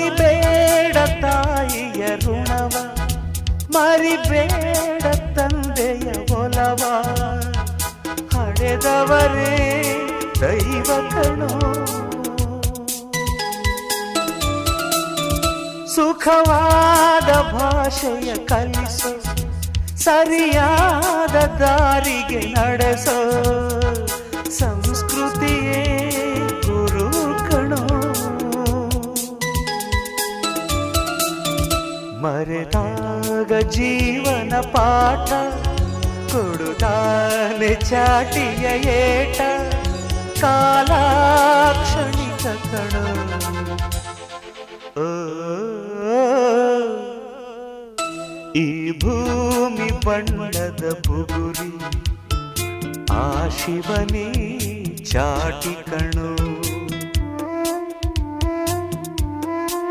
ಮರಿಬೇಡ ತಾಯಿಯ ಋಣವ, ಮರಿಬೇಡ ತಂದೆಯ ಒಲವ, ಹಡೆದವರೇ ದೈವ ಕಣೋ. ಸುಖವಾದ ಭಾಷೆಯ ಕಲಿಸೋ, ಸರಿಯಾದ ದಾರಿಗೆ ನಡೆಸೋ, ಸಂಸ್ಕೃತಿಯೇ ಗುರು ಕಣೋ. ಮರೆತಾಗ ಜೀವನ ಪಾಠ ಕೊಡುತ್ತಾನೆ ಚಾಟಿಯ ಏಟ, ಕಾಲಾಕ್ಷಣಿಕ ಕಣೋ. ಈ ಭೂಮಿ ಬಣ್ಣದ ಬುಗುರಿ, ಆ ಶಿವನೇ ಚಾಟಿ ಕಣೋ.